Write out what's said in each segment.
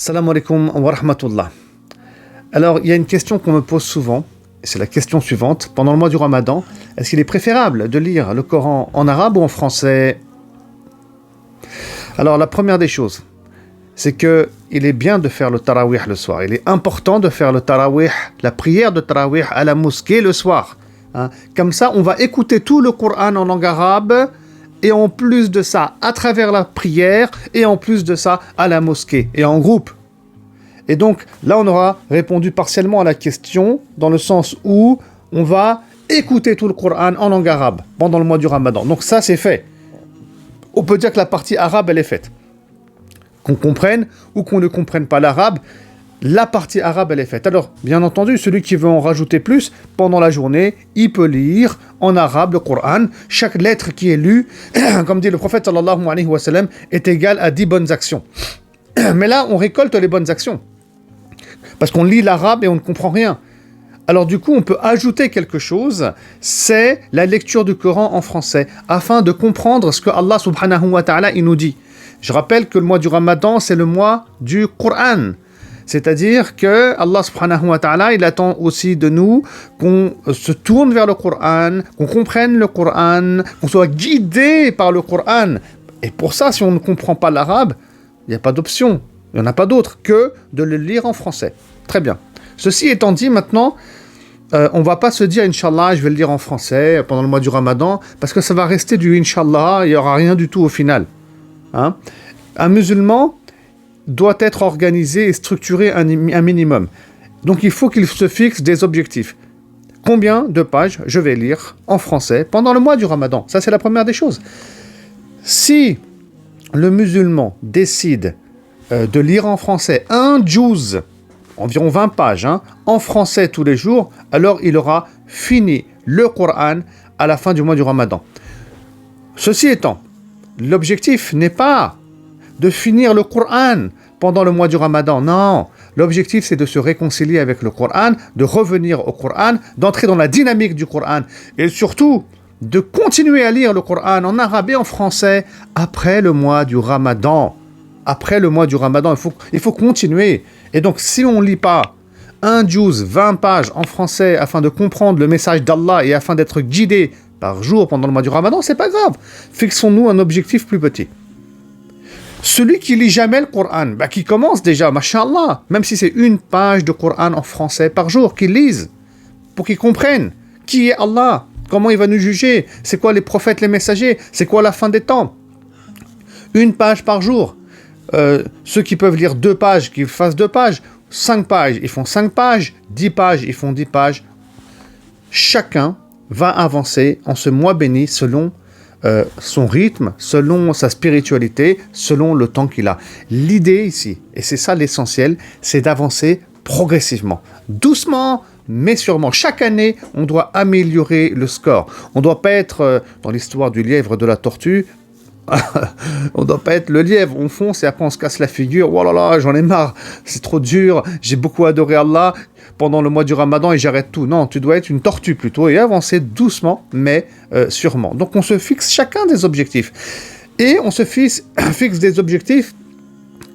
Salam alaikum wa rahmatullah. Alors, il y a une question qu'on me pose souvent, et c'est la question suivante. Pendant le mois du Ramadan, est-ce qu'il est préférable de lire le Coran en arabe ou en français? Alors, la première des choses, c'est que il est bien de faire le tarawih le soir. Il est important de faire le tarawih, la prière de tarawih à la mosquée le soir. Comme ça, on va écouter tout le Coran en langue arabe, et en plus de ça, à travers la prière, et en plus de ça, à la mosquée, et en groupe. Et donc, là, on aura répondu partiellement à la question, dans le sens où on va écouter tout le Coran en langue arabe, pendant le mois du Ramadan. Donc ça, c'est fait. On peut dire que la partie arabe, elle est faite. Qu'on comprenne, ou qu'on ne comprenne pas l'arabe, la partie arabe, elle est faite. Alors, bien entendu, celui qui veut en rajouter plus, pendant la journée, il peut lire en arabe le Coran. Chaque lettre qui est lue, comme dit le prophète sallallahu alayhi wa sallam, est égale à 10 bonnes actions. Mais là, on récolte les bonnes actions. Parce qu'on lit l'arabe et on ne comprend rien. Alors du coup, on peut ajouter quelque chose, c'est la lecture du Coran en français, afin de comprendre ce que Allah subhanahu wa ta'ala il nous dit. Je rappelle que le mois du Ramadan, c'est le mois du Coran. C'est-à-dire que Allah subhanahu wa ta'ala, il attend aussi de nous qu'on se tourne vers le Coran, qu'on comprenne le Coran, qu'on soit guidé par le Coran. Et pour ça, si on ne comprend pas l'arabe, il n'y a pas d'option. Il n'y en a pas d'autre que de le lire en français. Très bien. Ceci étant dit, maintenant, on ne va pas se dire, Inch'Allah, je vais le lire en français pendant le mois du Ramadan, parce que ça va rester du Inch'Allah, il n'y aura rien du tout au final. Un musulman doit être organisé et structuré un minimum. Donc il faut qu'il se fixe des objectifs. Combien de pages je vais lire en français pendant le mois du Ramadan? Ça, c'est la première des choses. Si le musulman décide de lire en français un juz, environ 20 pages, en français tous les jours, alors il aura fini le Coran à la fin du mois du Ramadan. Ceci étant, l'objectif n'est pas de finir le Coran pendant le mois du Ramadan. Non, l'objectif c'est de se réconcilier avec le Coran, de revenir au Coran, d'entrer dans la dynamique du Coran et surtout de continuer à lire le Coran en arabe et en français après le mois du Ramadan. Après le mois du Ramadan, il faut continuer. Et donc, si on ne lit pas un juz, 20 pages en français afin de comprendre le message d'Allah et afin d'être guidé par jour pendant le mois du Ramadan, c'est pas grave. Fixons-nous un objectif plus petit. Celui qui lit jamais le Coran, qui commence déjà, mashallah, même si c'est une page de Coran en français par jour, qu'il lise, pour qu'il comprenne qui est Allah, comment il va nous juger, c'est quoi les prophètes, les messagers, c'est quoi la fin des temps. Une page par jour. Ceux qui peuvent lire 2 pages, qu'ils fassent 2 pages, 5 pages, ils font 5 pages, 10 pages, ils font 10 pages. Chacun va avancer en ce mois béni selon son rythme, selon sa spiritualité, selon le temps qu'il a. L'idée ici, et c'est ça l'essentiel, c'est d'avancer progressivement, doucement, mais sûrement. Chaque année, on doit améliorer le score. On ne doit pas être, dans l'histoire du lièvre et de la tortue, on ne doit pas être le lièvre, on fonce et après on se casse la figure. Oh là là, j'en ai marre, c'est trop dur, j'ai beaucoup adoré Allah pendant le mois du Ramadan et j'arrête tout. Non, tu dois être une tortue plutôt et avancer doucement, mais sûrement. Donc on se fixe chacun des objectifs. Et on se fixe des objectifs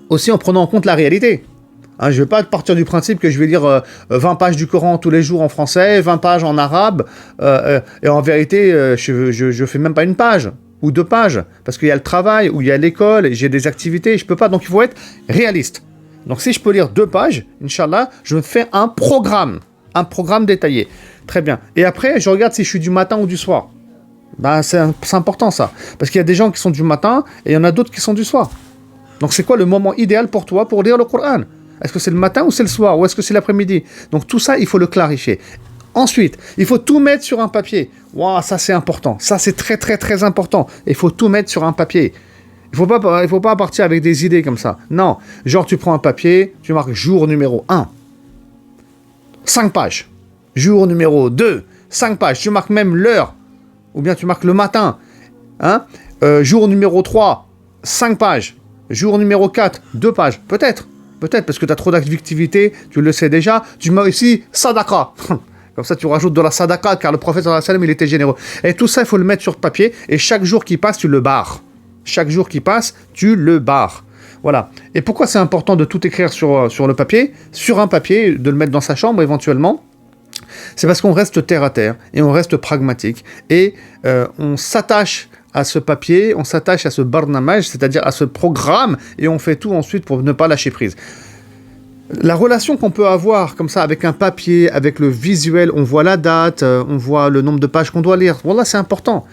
aussi en prenant en compte la réalité. Je ne vais pas partir du principe que je vais lire 20 pages du Coran tous les jours en français, 20 pages en arabe, et en vérité, je ne fais même pas une page. Ou 2 pages, parce qu'il y a le travail, ou il y a l'école, et j'ai des activités, je peux pas, donc il faut être réaliste. Donc si je peux lire 2 pages, Inch'Allah, je me fais un programme détaillé. Très bien. Et après, je regarde si je suis du matin ou du soir. C'est important ça, parce qu'il y a des gens qui sont du matin, et il y en a d'autres qui sont du soir. Donc c'est quoi le moment idéal pour toi pour lire le Coran? Est-ce que c'est le matin ou c'est le soir, ou est-ce que c'est l'après-midi? Donc tout ça, il faut le clarifier. Ensuite, il faut tout mettre sur un papier. Waouh, ça c'est important. Ça c'est très très très important. Il faut tout mettre sur un papier. Il faut pas partir avec des idées comme ça. Non, genre tu prends un papier, tu marques jour numéro 1. 5 pages. Jour numéro 2, 5 pages. Tu marques même l'heure. Ou bien tu marques le matin. Jour numéro 3, 5 pages. Jour numéro 4, 2 pages. Peut-être, parce que tu as trop d'activités, tu le sais déjà. Tu mets ici sadaqa. Comme ça, tu rajoutes de la sadaqa, car le prophète sallallahu alayhi wa sallam, il était généreux. Et tout ça, il faut le mettre sur papier, et chaque jour qui passe, tu le barres. Chaque jour qui passe, tu le barres. Voilà. Et pourquoi c'est important de tout écrire sur le papier, sur un papier, de le mettre dans sa chambre éventuellement? C'est parce qu'on reste terre à terre et on reste pragmatique et on s'attache à ce papier, on s'attache à ce barnamaj, c'est-à-dire à ce programme, et on fait tout ensuite pour ne pas lâcher prise. La relation qu'on peut avoir comme ça avec un papier, avec le visuel, on voit la date, on voit le nombre de pages qu'on doit lire. Voilà, c'est important.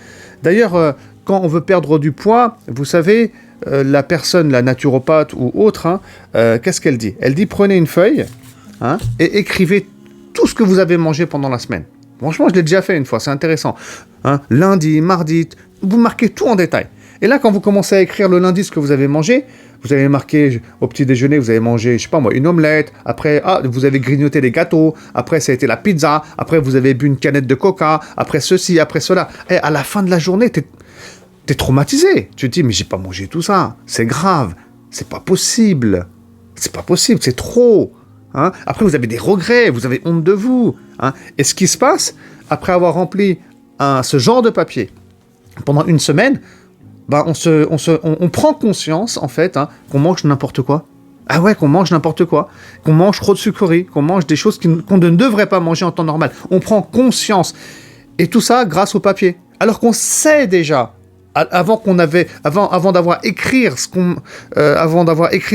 D'ailleurs, quand on veut perdre du poids, vous savez, la personne, la naturopathe ou autre, qu'est-ce qu'elle dit? Elle dit prenez une feuille et écrivez tout ce que vous avez mangé pendant la semaine. Franchement, je l'ai déjà fait une fois, c'est intéressant. Lundi, mardi, vous marquez tout en détail. Et là, quand vous commencez à écrire le lundi ce que vous avez mangé, vous avez marqué au petit déjeuner, vous avez mangé, je sais pas moi, une omelette. Après, vous avez grignoté des gâteaux. Après, ça a été la pizza. Après, vous avez bu une canette de coca. Après, ceci, après cela. Et à la fin de la journée, t'es traumatisé. Tu te dis, mais j'ai pas mangé tout ça. C'est grave. C'est pas possible. C'est pas possible. C'est trop. Après, vous avez des regrets. Vous avez honte de vous. Et ce qui se passe, après avoir rempli ce genre de papier pendant une semaine, on prend conscience, en fait, qu'on mange n'importe quoi. Ah ouais, qu'on mange n'importe quoi. Qu'on mange trop de sucreries, qu'on mange des choses qu'on ne devrait pas manger en temps normal. On prend conscience. Et tout ça grâce au papier. Alors qu'on sait déjà, avant d'avoir écrit ce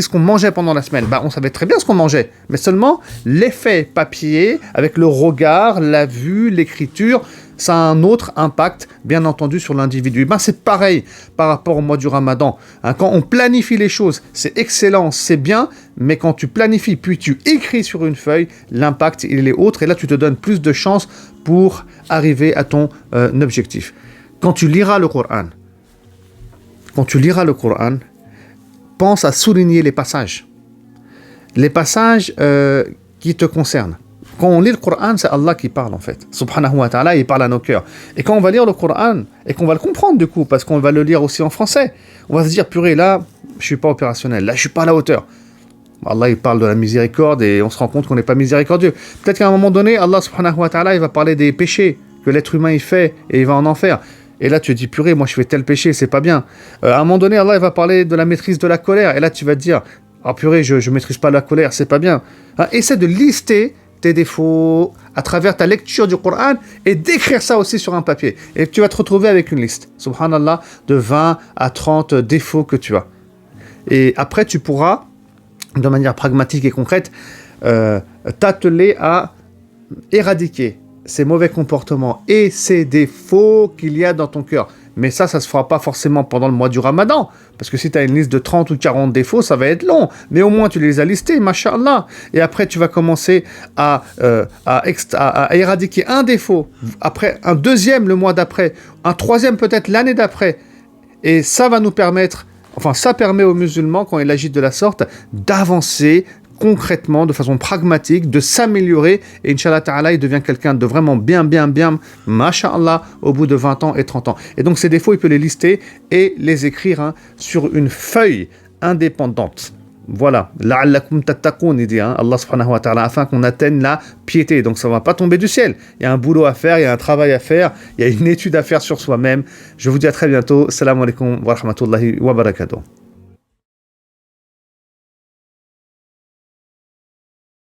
qu'on mangeait pendant la semaine, on savait très bien ce qu'on mangeait. Mais seulement, l'effet papier, avec le regard, la vue, l'écriture, ça a un autre impact, bien entendu, sur l'individu. C'est pareil par rapport au mois du Ramadan. Quand on planifie les choses, c'est excellent, c'est bien, mais quand tu planifies, puis tu écris sur une feuille, l'impact, il est autre, et là, tu te donnes plus de chances pour arriver à ton objectif. Quand tu liras le Coran, pense à souligner les passages qui te concernent. Quand on lit le Coran, c'est Allah qui parle en fait. Subhanahu wa ta'ala, il parle à nos cœurs. Et quand on va lire le Coran, et qu'on va le comprendre du coup, parce qu'on va le lire aussi en français, on va se dire, purée, là, je suis pas opérationnel, là, je suis pas à la hauteur. Allah, il parle de la miséricorde et on se rend compte qu'on n'est pas miséricordieux. Peut-être qu'à un moment donné, Allah subhanahu wa ta'ala, il va parler des péchés que l'être humain il fait et il va en enfer. Et là, tu te dis, purée, moi, je fais tel péché, c'est pas bien. À un moment donné, Allah, il va parler de la maîtrise de la colère. Et là, tu vas te dire, purée, je maîtrise pas la colère, c'est pas bien. Essaie de lister tes défauts à travers ta lecture du Coran et d'écrire ça aussi sur un papier. Et tu vas te retrouver avec une liste, subhanallah, de 20 à 30 défauts que tu as. Et après, tu pourras, de manière pragmatique et concrète, t'atteler à éradiquer ces mauvais comportements et ces défauts qu'il y a dans ton cœur. Mais ça se fera pas forcément pendant le mois du Ramadan. Parce que si tu as une liste de 30 ou 40 défauts, ça va être long. Mais au moins, tu les as listés, masha'Allah. Et après, tu vas commencer à éradiquer un défaut. Après, un deuxième le mois d'après. Un troisième peut-être l'année d'après. Et ça va nous permettre... ça permet aux musulmans, quand ils agissent de la sorte, d'avancer concrètement, de façon pragmatique, de s'améliorer, et Inch'Allah Ta'ala, il devient quelqu'un de vraiment bien, masha'Allah, au bout de 20 ans et 30 ans. Et donc, ces défauts, il peut les lister et les écrire sur une feuille indépendante. Voilà. La'allakum tattaqoun, il dit, Allah subhanahu wa ta'ala, afin qu'on atteigne la piété. Donc, ça ne va pas tomber du ciel. Il y a un boulot à faire, il y a un travail à faire, il y a une étude à faire sur soi-même. Je vous dis à très bientôt. Salam alaikum wa rahmatullahi wa barakatuh.